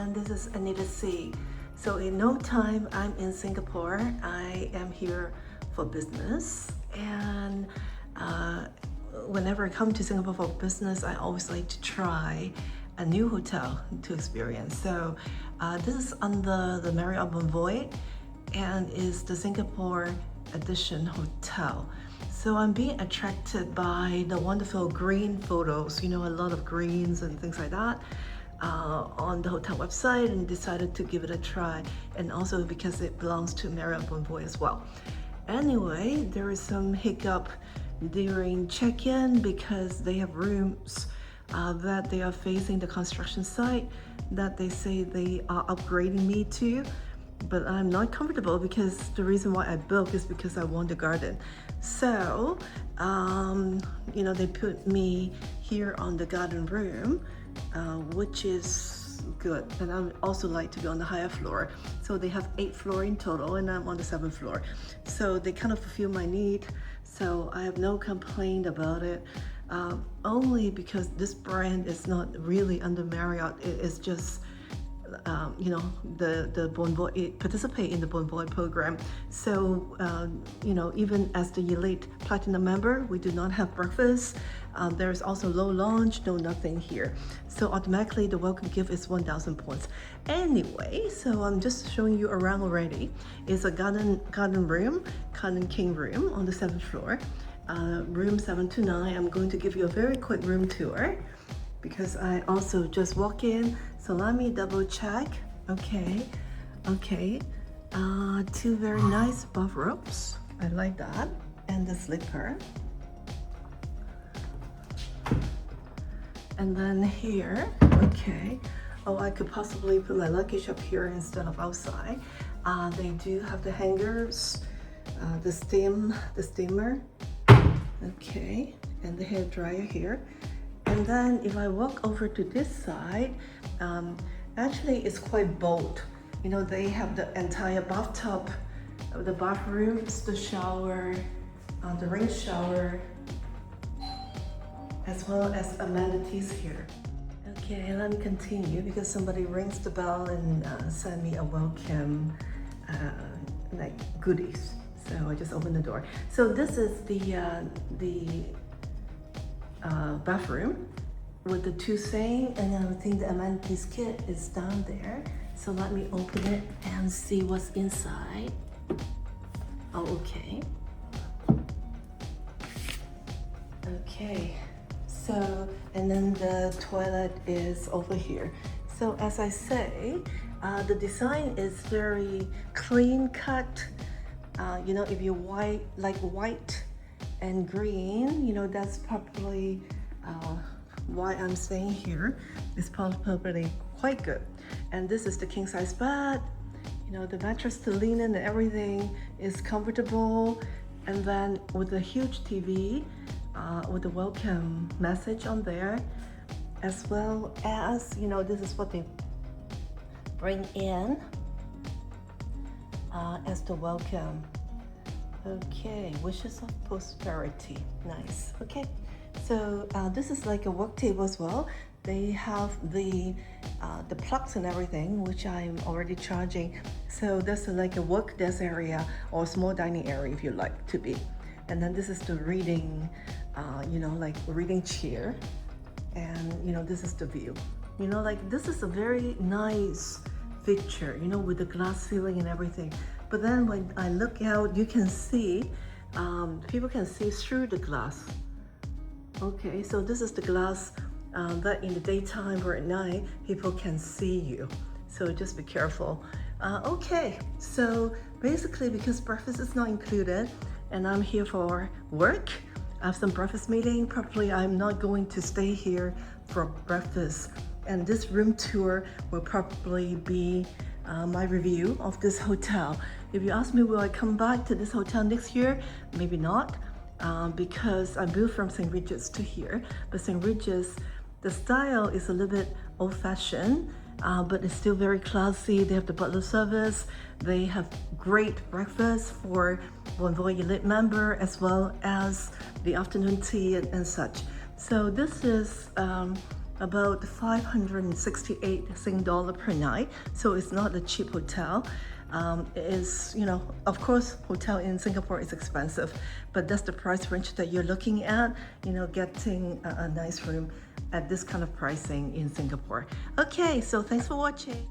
everyone, this is Anita C. So in no time, I'm in Singapore. I am here for business, and whenever I come to Singapore for business, I always like to try a new hotel to experience. So this is under the Marriott Bonvoy and is the Singapore Edition Hotel. So I'm being attracted by the wonderful green photos, a lot of greens and things like that on the hotel website, and decided to give it a try, and also because it belongs to Marriott Bonvoy as well. Anyway, there is some hiccup during check-in because they have rooms that they are facing the construction site that they say they are upgrading me to, but I'm not comfortable because the reason why I booked is because I want the garden. So, they put me here on the garden room, which is good. And I also like to be on the higher floor. So they have 8 floors in total, and I'm on the 7th floor. So they kind of fulfill my need. So I have no complaint about it. Only because this brand is not really under Marriott. It is just the Bonvoy, it participate in the Bonvoy program. So even as the elite platinum member, we do not have breakfast. There's also low lunch, no nothing here. So automatically the welcome gift is 1,000 points. Anyway, so I'm just showing you around already. It's a garden room, garden king room on the 7th floor. Room 729. I'm going to give you a very quick room tour because I also just walk in. So let me double check. Okay. 2 very nice bathrobes. I like that. And the slipper. And then here, okay. Oh, I could possibly put my luggage up here instead of outside. They do have the hangers, the steamer. Okay, and the hair dryer here. And then if I walk over to this side, actually it's quite bold. They have the entire bathtub, the bathrooms, the shower, the rain shower, as well as amenities here. Okay, let me continue because somebody rings the bell and send me a welcome goodies. So I just opened the door. So this is the bathroom with the 2 sink, and then I think the amenities kit is down there. So let me open it and see what's inside. Oh, okay. Okay. So, and then the toilet is over here. So as I say, the design is very clean cut. If you like white and green, that's probably why I'm staying here. It's probably quite good. And this is the king size bed. The mattress, the linen and everything is comfortable. And then with a huge TV, with the welcome message on there, as well as, this is what they bring in as the welcome. Okay, wishes of prosperity. Nice. Okay, so this is like a work table as well. They have the plugs and everything, which I'm already charging. So that's like a work desk area or small dining area if you like to be. And then this is the reading, like reading chair. And this is the view. This is a very nice picture, with the glass ceiling and everything. But then when I look out, you can see, people can see through the glass. Okay, so this is the glass that in the daytime or at night, people can see you. So just be careful. Okay, so basically because breakfast is not included and I'm here for work, I have some breakfast meeting. Probably I'm not going to stay here for breakfast. And this room tour will probably be my review of this hotel. If you ask me, will I come back to this hotel next year? Maybe not, because I moved from St. Regis to here. But St. Regis, the style is a little bit old-fashioned, but it's still very classy. They have the butler service. They have great breakfast for Bonvoy Elite member, as well as the afternoon tea and such. So this is about 568 Sing dollar per night. So it's not a cheap hotel. It is, you know, of course, hotel in Singapore is expensive, but that's the price range that you're looking at, you know, getting a nice room at this kind of pricing in Singapore. Okay, so thanks for watching.